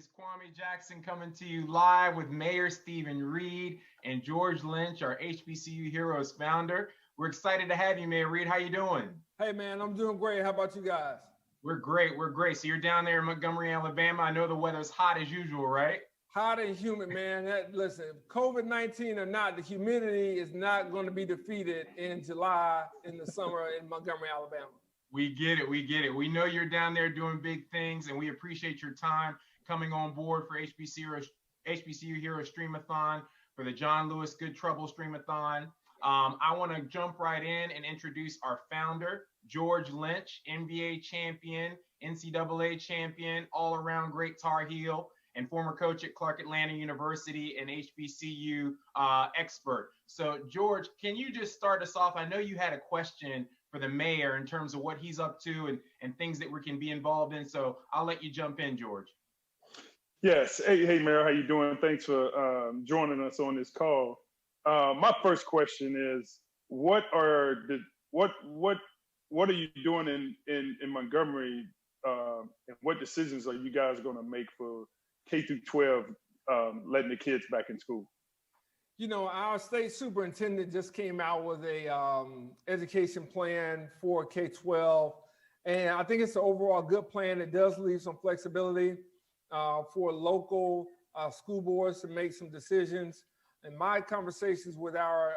is Kwame Jackson coming to you live with Mayor Stephen Reed and George Lynch, our HBCU Heroes founder. We're excited to have you, Mayor Reed. How you doing? Hey, man, I'm doing great. How about you guys? We're great. We're great. So you're down there in Montgomery, Alabama. I know the weather's hot as usual, right? Hot and humid, man. Listen, COVID-19 or not, the humidity is not going to be defeated in July in the summer in Montgomery, Alabama. We get it. We get it. We know you're down there doing big things, and we appreciate your time coming on board for HBCU Hero Streamathon, for the John Lewis Good Trouble Streamathon. I want to jump right in and introduce our founder, George Lynch, NBA champion, NCAA champion, all-around great Tar Heel, and former coach at Clark Atlanta University and HBCU expert. So, George, can you just start us off? I know you had a question for the mayor in terms of what he's up to and things that we can be involved in. So I'll let you jump in, George. Yes. Hey, Mayor, how you doing? Thanks for joining us on this call. My first question is, what are you doing in Montgomery, and what decisions are you guys going to make for K through 12, letting the kids back in school? You know, our state superintendent just came out with a education plan for K-12, and I think it's an overall good plan. It does leave some flexibility for local school boards to make some decisions. In my conversations with our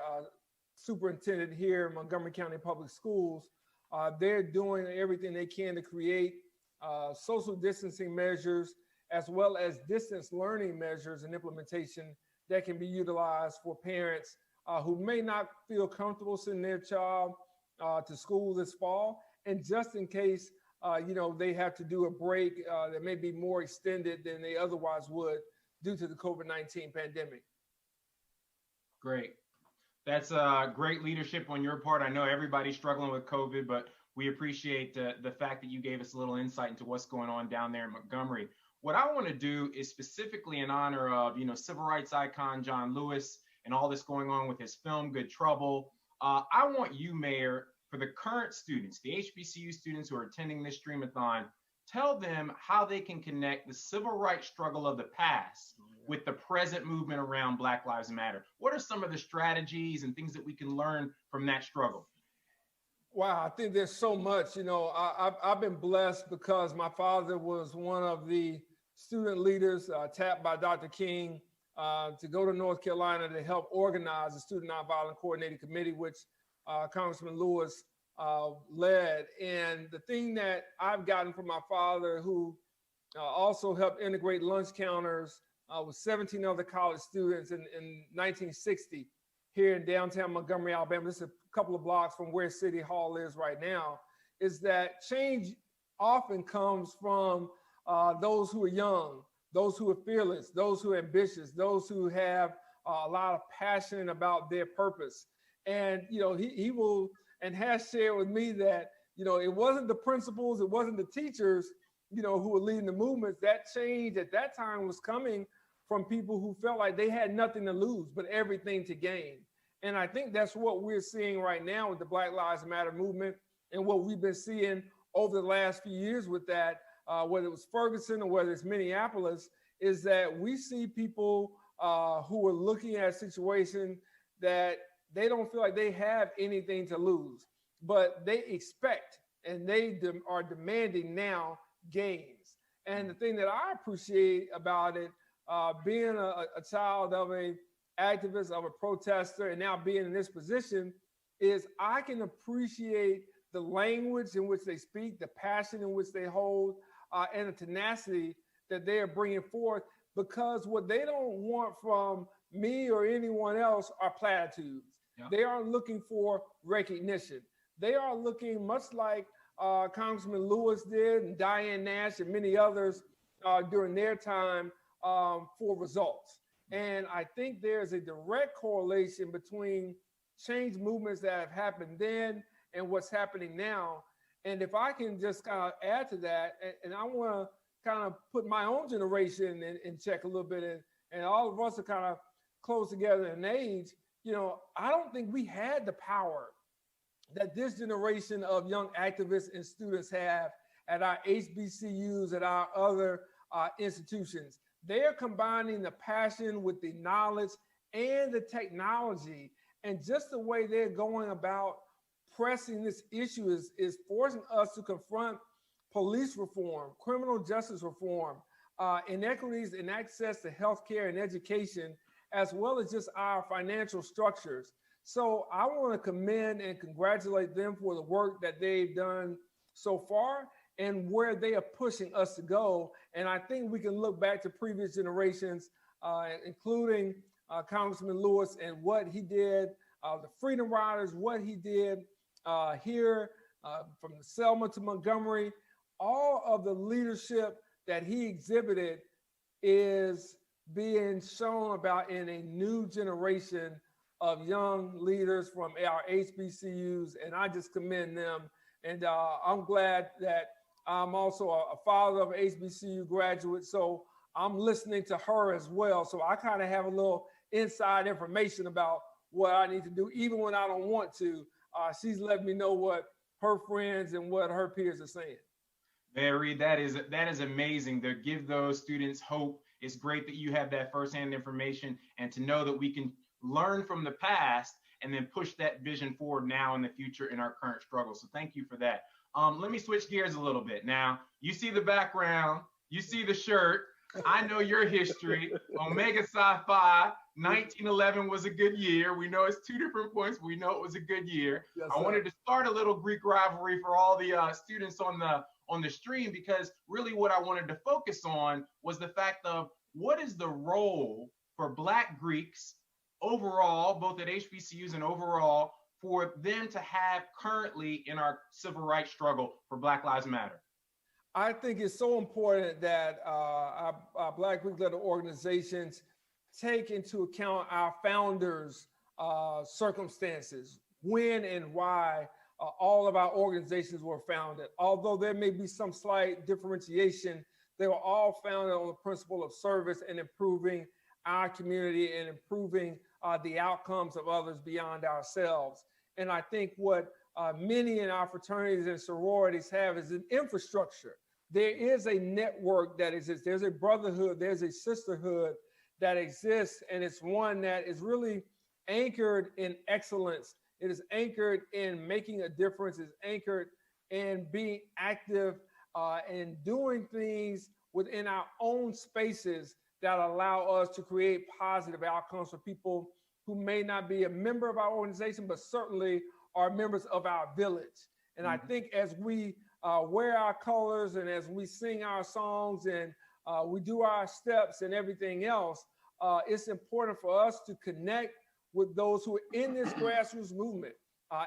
superintendent here in Montgomery County Public Schools, they're doing everything they can to create social distancing measures as well as distance learning measures and implementation that can be utilized for parents who may not feel comfortable sending their child to school this fall. And just in case, they have to do a break that may be more extended than they otherwise would due to the COVID-19 pandemic. Great. That's great leadership on your part. I know everybody's struggling with COVID, but we appreciate the fact that you gave us a little insight into what's going on down there in Montgomery. What I want to do is specifically in honor of, civil rights icon John Lewis and all this going on with his film, Good Trouble. I want you, Mayor, for the current students, the HBCU students who are attending this Streamathon, tell them how they can connect the civil rights struggle of the past with the present movement around Black Lives Matter. What are some of the strategies and things that we can learn from that struggle? Wow, I think there's so much. I've been blessed because my father was one of the student leaders tapped by Dr. King to go to North Carolina to help organize the Student Nonviolent Coordinating Committee, which Congressman Lewis led. And the thing that I've gotten from my father, who also helped integrate lunch counters with 17 other college students in 1960 here in downtown Montgomery, Alabama, this is a couple of blocks from where City Hall is right now, is that change often comes from those who are young, those who are fearless, those who are ambitious, those who have a lot of passion about their purpose. And, he will and has shared with me that, it wasn't the principals, it wasn't the teachers, who were leading the movements. That change at that time was coming from people who felt like they had nothing to lose, but everything to gain. And I think that's what we're seeing right now with the Black Lives Matter movement and what we've been seeing over the last few years with that, whether it was Ferguson or whether it's Minneapolis, is that we see people who are looking at a situation that they don't feel like they have anything to lose, but they expect and they are demanding now gains. And the thing that I appreciate about it, being a child of a activist, of a protester, and now being in this position, is I can appreciate the language in which they speak, the passion in which they hold, and the tenacity that they are bringing forth, because what they don't want from me or anyone else are platitudes. Yeah. They are looking for recognition. They are looking much like Congressman Lewis did and Diane Nash and many others during their time for results. And I think there's a direct correlation between change movements that have happened then and what's happening now. And if I can just kind of add to that, and I want to kind of put my own generation in check a little bit, and all of us are kind of close together in age, I don't think we had the power that this generation of young activists and students have at our HBCUs, at our other institutions. They are combining the passion with the knowledge and the technology. And just the way they're going about pressing this issue is forcing us to confront police reform, criminal justice reform, inequities in access to healthcare and education, as well as just our financial structures. So I want to commend and congratulate them for the work that they've done so far and where they are pushing us to go. And I think we can look back to previous generations, including Congressman Lewis and what he did, the Freedom Riders, what he did here from Selma to Montgomery. All of the leadership that he exhibited is being shown about in a new generation of young leaders from our HBCUs, and I just commend them. And I'm glad that I'm also a father of an HBCU graduate, so I'm listening to her as well. So I kind of have a little inside information about what I need to do, even when I don't want to. She's letting me know what her friends and what her peers are saying. Mary, that is amazing to give those students hope. It's great that you have that firsthand information and to know that we can learn from the past and then push that vision forward now in the future in our current struggle. So thank you for that. Let me switch gears a little bit. Now, you see the background, you see the shirt. I know your history. Omega Psi Phi, 1911 was a good year. We know it's 2 different points, but we know it was a good year. Yes, I wanted to start a little Greek rivalry for all the students on the stream, because really what I wanted to focus on was the fact of what is the role for Black Greeks overall, both at HBCUs and overall, for them to have currently in our civil rights struggle for Black Lives Matter? I think it's so important that our Black Greek letter organizations take into account our founders' circumstances, when and why all of our organizations were founded. Although there may be some slight differentiation, they were all founded on the principle of service and improving our community and improving the outcomes of others beyond ourselves. And I think what many in our fraternities and sororities have is an infrastructure. There is a network that exists. There's a brotherhood, there's a sisterhood that exists, and it's one that is really anchored in excellence. It is anchored in making a difference. It's anchored in being active and doing things within our own spaces that allow us to create positive outcomes for people who may not be a member of our organization, but certainly are members of our village. And I think as we wear our colors and as we sing our songs and we do our steps and everything else, it's important for us to connect with those who are in this grassroots movement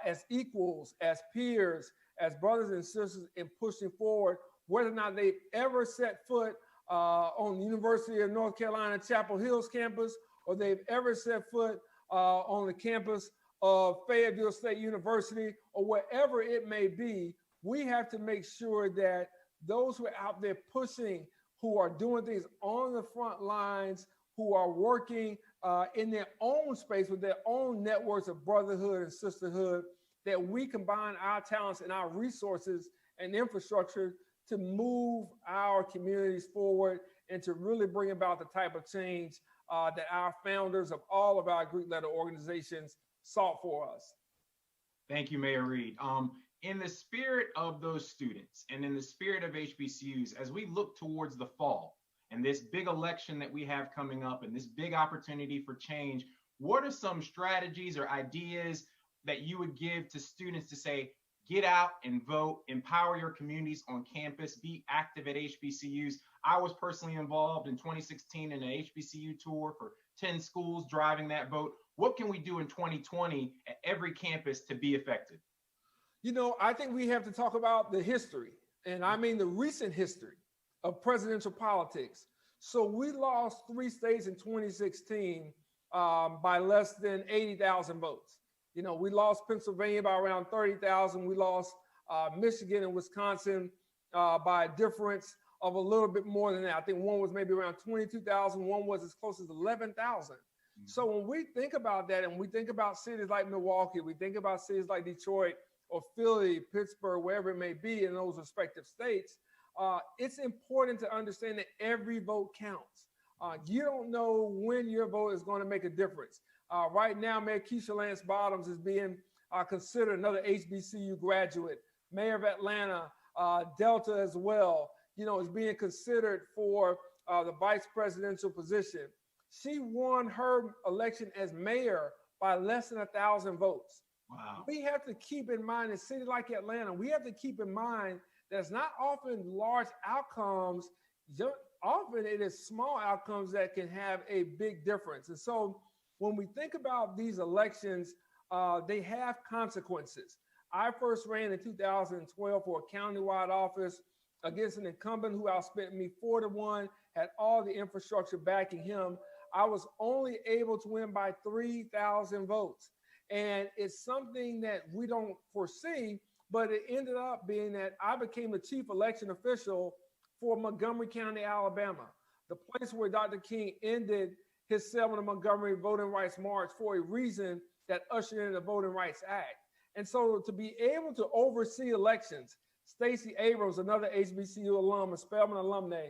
as equals, as peers, as brothers and sisters in pushing forward, whether or not they've ever set foot on the University of North Carolina Chapel Hill's campus, or they've ever set foot on the campus of Fayetteville State University, or wherever it may be. We have to make sure that those who are out there pushing, who are doing things on the front lines, who are working in their own space with their own networks of brotherhood and sisterhood, that we combine our talents and our resources and infrastructure to move our communities forward and to really bring about the type of change that our founders of all of our Greek letter organizations sought for us. Thank you, Mayor Reed. In the spirit of those students and in the spirit of HBCUs, as we look towards the fall and this big election that we have coming up and this big opportunity for change, what are some strategies or ideas that you would give to students to say, get out and vote, empower your communities on campus, be active at HBCUs? I was personally involved in 2016 in an HBCU tour for 10 schools driving that vote. What can we do in 2020 at every campus to be effective? You know, I think we have to talk about the history, and I mean the recent history of presidential politics. So we lost 3 states in 2016 by less than 80,000 votes. You know, we lost Pennsylvania by around 30,000. We lost Michigan and Wisconsin by a difference of a little bit more than that. I think one was maybe around 22,000. One was as close as 11,000. So when we think about that, and we think about cities like Milwaukee, we think about cities like Detroit or Philly, Pittsburgh, wherever it may be in those respective states, it's important to understand that every vote counts. You don't know when your vote is going to make a difference. Right now, Mayor Keisha Lance Bottoms is being considered another HBCU graduate. Mayor of Atlanta, Delta as well, is being considered for the vice presidential position. She won her election as mayor by less than 1,000 votes. Wow. We have to keep in mind, in a city like Atlanta, we have to keep in mind that it's not often large outcomes. Often it is small outcomes that can have a big difference. And so when we think about these elections, they have consequences. I first ran in 2012 for a countywide office against an incumbent who outspent me 4-1, had all the infrastructure backing him. I was only able to win by 3,000 votes. And it's something that we don't foresee, but it ended up being that I became the chief election official for Montgomery County, Alabama, the place where Dr. King ended his Selma Montgomery Voting Rights March for a reason that ushered in the Voting Rights Act. And so to be able to oversee elections, Stacey Abrams, another HBCU alum, a Spelman alumni,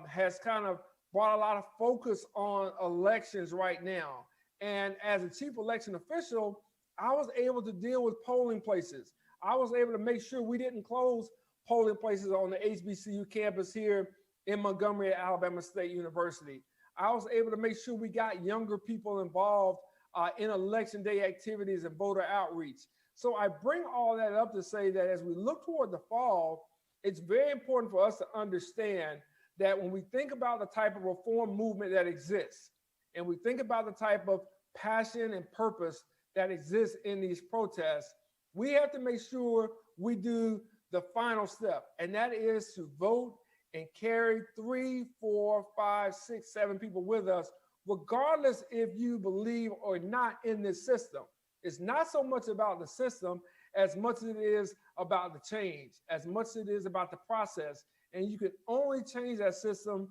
has kind of brought a lot of focus on elections right now. And as a chief election official, I was able to deal with polling places. I was able to make sure we didn't close polling places on the HBCU campus here in Montgomery at Alabama State University. I was able to make sure we got younger people involved in election day activities and voter outreach. So I bring all that up to say that as we look toward the fall, it's very important for us to understand that when we think about the type of reform movement that exists, and we think about the type of passion and purpose that exists in these protests, we have to make sure we do the final step, and that is to vote and carry 3, 4, 5, 6, 7 people with us, regardless if you believe or not in this system. It's not so much about the system as much as it is about the change, as much as it is about the process. And you can only change that system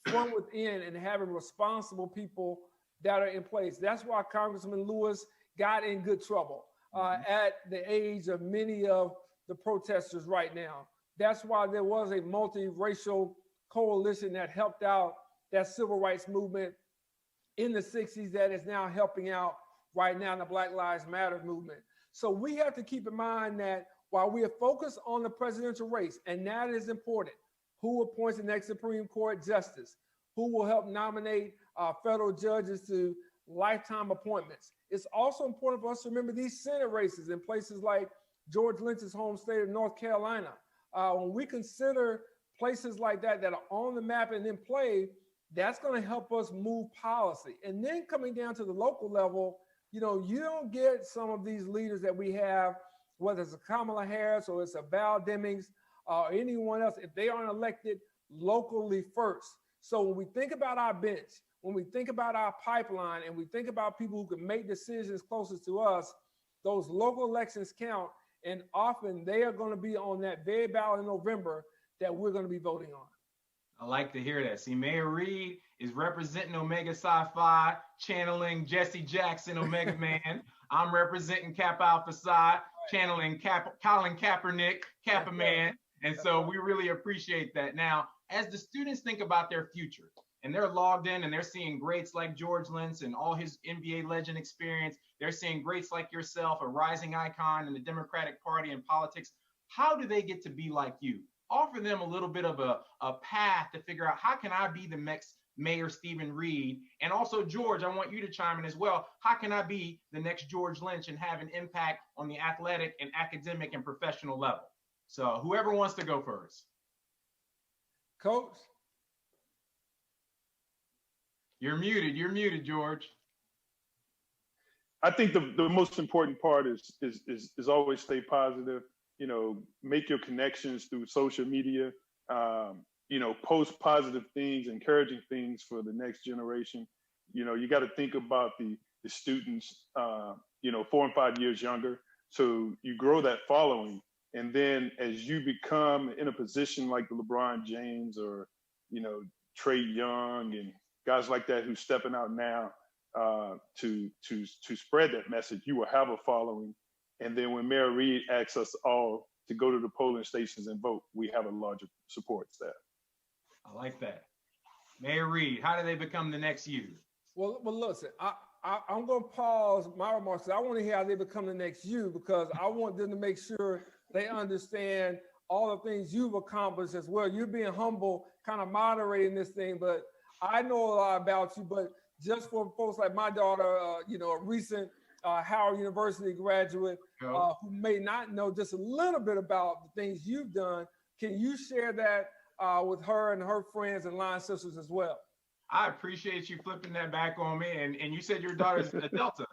from within and having responsible people that are in place. That's why Congressman Lewis got in good trouble at the age of many of the protesters right now. That's why there was a multiracial coalition that helped out that civil rights movement in the 60s that is now helping out right now in the Black Lives Matter movement. So we have to keep in mind that while we are focused on the presidential race, and that is important, who appoints the next Supreme Court justice, who will help nominate federal judges to lifetime appointments. It's also important for us to remember these Senate races in places like George Lynch's home state of North Carolina. When we consider places like that that are on the map and in play, that's going to help us move policy. And then coming down to the local level, you don't get some of these leaders that we have, whether it's a Kamala Harris or it's a Val Demings or anyone else, if they aren't elected locally first. So when we think about our bench, when we think about our pipeline, and we think about people who can make decisions closest to us, those local elections count. And often they are going to be on that very ballot in November that we're going to be voting on. I like to hear that. See, Mayor Reed is representing Omega Psi Phi, channeling Jesse Jackson, Omega Man. I'm representing Kappa Alpha Psi, channeling Colin Kaepernick, Kappa Man. And so we really appreciate that. Now, as the students think about their future, and they're logged in and they're seeing greats like George Lynch and all his NBA legend experience, they're seeing greats like yourself, a rising icon in the Democratic Party and politics. How do they get to be like you? Offer them a little bit of a path to figure out, how can I be the next Mayor Stephen Reed? And also, George, I want you to chime in as well. How can I be the next George Lynch and have an impact on the athletic and academic and professional level? So whoever wants to go first. Coach? You're muted, George. I think the most important part is always stay positive. Make your connections through social media. Post positive things, encouraging things for the next generation. You got to think about the students, 4 and 5 years younger. So you grow that following. And then as you become in a position like the LeBron James or, Trae Young and guys like that who's stepping out now to spread that message, you will have a following. And then when Mayor Reed asks us all to go to the polling stations and vote, we have a larger support staff. I like that. Mayor Reed, how do they become the next you? Well, listen, I'm going to pause my remarks. I want to hear how they become the next you, because I want them to make sure they understand all the things you've accomplished as well. You're being humble, kind of moderating this thing, but I know a lot about you. But just for folks like my daughter, a recent Howard University graduate who may not know just a little bit about the things you've done, can you share that with her and her friends and line sisters as well? I appreciate you flipping that back on me. And you said your daughter's a Delta.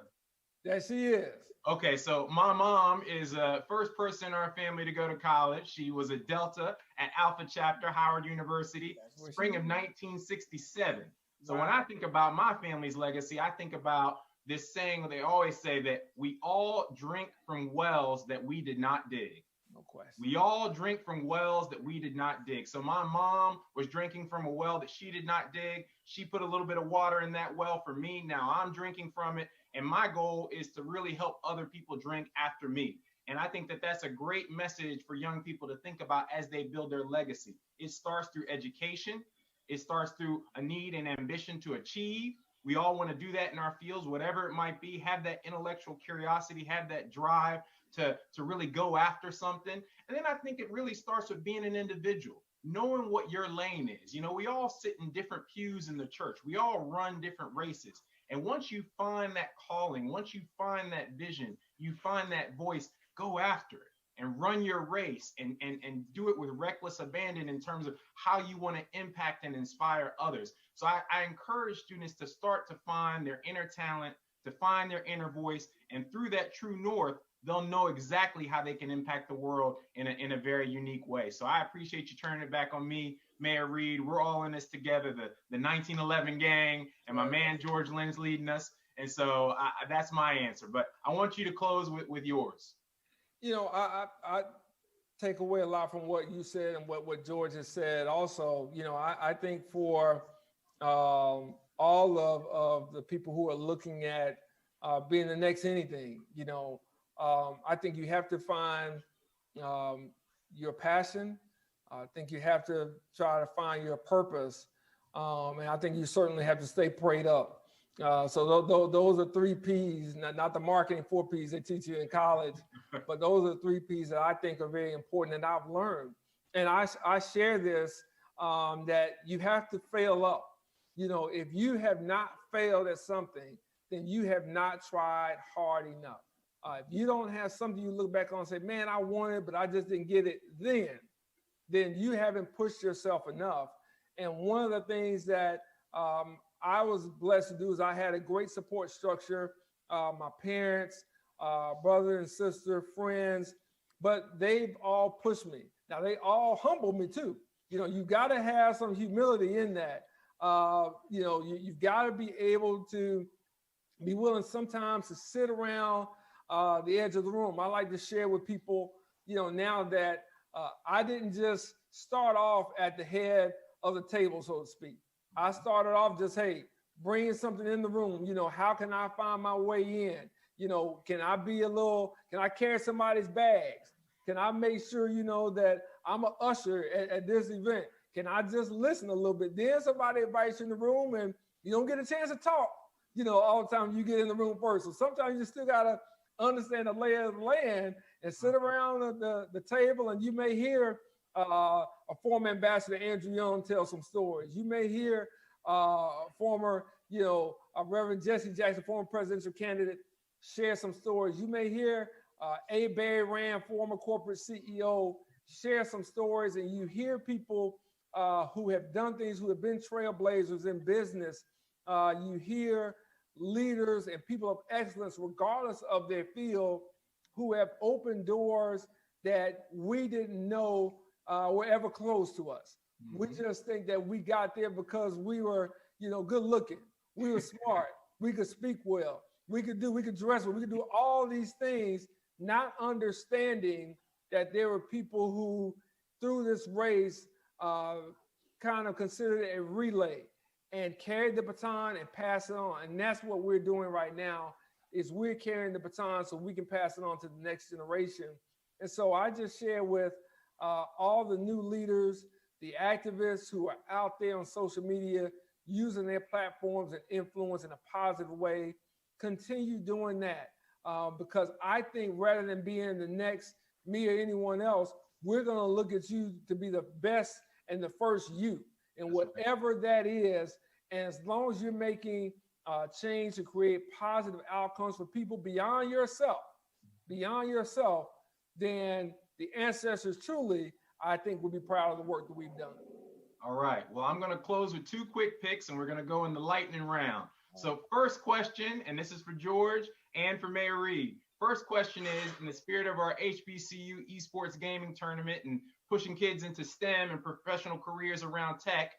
Yes, she is. Okay, so my mom is the first person in our family to go to college. She was a Delta at Alpha Chapter, Howard University, spring of 1967. So when I think about my family's legacy, I think about this saying they always say, that we all drink from wells that we did not dig. No question. We all drink from wells that we did not dig. So my mom was drinking from a well that she did not dig. She put a little bit of water in that well for me. Now I'm drinking from it. And my goal is to really help other people drink after me. And I think that that's a great message for young people to think about as they build their legacy. It starts through education. It starts through a need and ambition to achieve. We all want to do that in our fields, whatever it might be, have that intellectual curiosity, have that drive to really go after something. And then I think it really starts with being an individual, knowing what your lane is. We all sit in different pews in the church. We all run different races. And once you find that calling, once you find that vision, you find that voice, go after it and run your race and do it with reckless abandon in terms of how you want to impact and inspire others. So I encourage students to start to find their inner talent, to find their inner voice, and through that true north, they'll know exactly how they can impact the world in a very unique way. So I appreciate you turning it back on me, Mayor Reed. We're all in this together, the 1911 gang, and my man George Lynch leading us. And so that's my answer. But I want you to close with yours. I take away a lot from what you said and what George has said. Also, I think for all of the people who are looking at being the next anything, I think you have to find your passion. I think you have to try to find your purpose. And I think you certainly have to stay prayed up. So those are 3 P's, not the marketing 4 P's they teach you in college, but those are 3 P's that I think are very important and I've learned. And I share this, that you have to fail up. If you have not failed at something, then you have not tried hard enough. If you don't have something you look back on and say, man, I wanted it, but I just didn't get it then you haven't pushed yourself enough. And one of the things that I was blessed to do is I had a great support structure, my parents, brother and sister, friends, but they've all pushed me. Now, they all humbled me too. You got to have some humility in that. You've got to be able to be willing sometimes to sit around the edge of the room. I like to share with people, now that I didn't just start off at the head of the table, so to speak. I started off just, hey, bringing something in the room. How can I find my way in? Can I carry somebody's bags? Can I make sure, that I'm an usher at this event? Can I just listen a little bit? Then somebody invites you in the room and you don't get a chance to talk, all the time you get in the room first. So sometimes you still got to understand the lay of the land and sit around the table, and you may hear a former ambassador, Andrew Young, tell some stories. You may hear former, Reverend Jesse Jackson, former presidential candidate, share some stories. You may hear A. Barry Rand, former corporate CEO, share some stories, and you hear people who have done things, who have been trailblazers in business. You hear leaders and people of excellence, regardless of their field, who have opened doors that we didn't know were ever closed to us. Mm-hmm. We just think that we got there because we were, good looking. We were smart. We could speak well. We could dress well. We could do all these things, not understanding that there were people who, through this race, kind of considered it a relay and carried the baton and passed it on. And that's what we're doing right now, is we're carrying the baton so we can pass it on to the next generation. And so I just share with all the new leaders, the activists who are out there on social media using their platforms and influence in a positive way. Continue doing that because I think rather than being the next me or anyone else, we're going to look at you to be the best and the first you and whatever that is. And as long as you're making change to create positive outcomes for people beyond yourself, then the ancestors truly, I think, will be proud of the work that we've done. All right. Well, I'm going to close with 2 quick picks, and we're going to go in the lightning round. So first question, and this is for George and for Mayor Reed. First question is, in the spirit of our HBCU esports gaming tournament and pushing kids into STEM and professional careers around tech,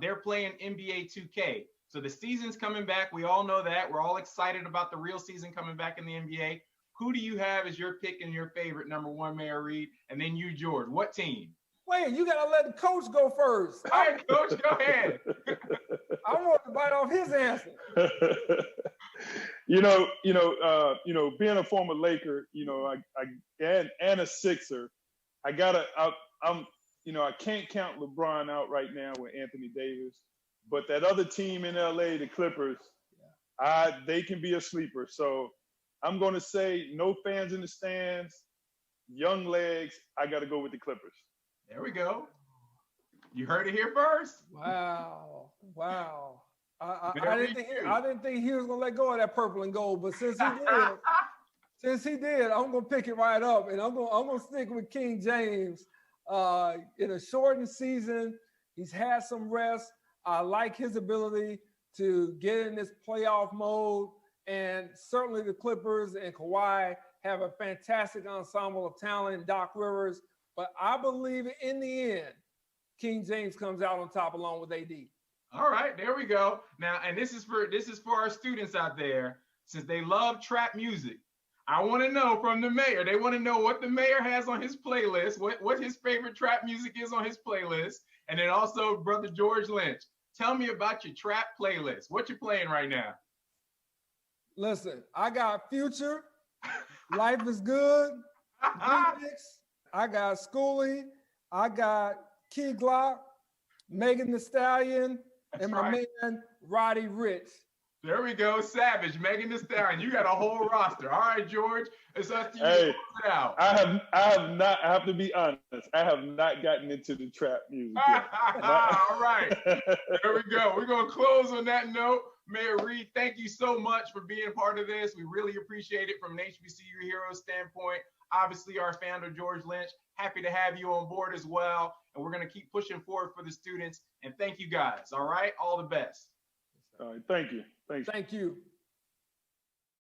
they're playing NBA 2K. So the season's coming back. We all know that. We're all excited about the real season coming back in the NBA. Who do you have as your pick and your favorite number 1, Mayor Reed? And then you, George. What team? Wait, you got to let the coach go first. All right, Coach, go ahead. I want to bite off his answer. Being a former Laker, and a Sixer, I can't count LeBron out right now with Anthony Davis, but that other team in LA, the Clippers, they can be a sleeper. So I'm going to say no fans in the stands, young legs. I got to go with the Clippers. There we go. You heard it here first. Wow. I didn't think he was gonna let go of that purple and gold, but since he did, I'm gonna pick it right up, and I'm gonna stick with King James. In a shortened season, he's had some rest. I like his ability to get in this playoff mode, and certainly the Clippers and Kawhi have a fantastic ensemble of talent. Doc Rivers. But I believe in the end, King James comes out on top along with AD. All right, there we go. Now, and this is for our students out there, since they love trap music. I want to know from the mayor. They want to know what the mayor has on his playlist, what his favorite trap music is on his playlist, and then also Brother George Lynch. Tell me about your trap playlist. What you playing right now? Listen, I got Future, Life is Good, Remix. I got Schooling, I got Key Glock, Megan Thee Stallion, and my man Roddy Ricch. There we go, Savage, Megan Thee Stallion. You got a whole roster. All right, George, it's up to you to close it out. I have not. I have to be honest. I have not gotten into the trap music yet. All right, there we go. We're gonna close on that note. Mayor Reed, thank you so much for being part of this. We really appreciate it from an HBCU hero standpoint. Obviously, our founder, George Lynch, happy to have you on board as well. And we're going to keep pushing forward for the students. And thank you guys. All right. All the best. All right. Thank you. Thanks. Thank you.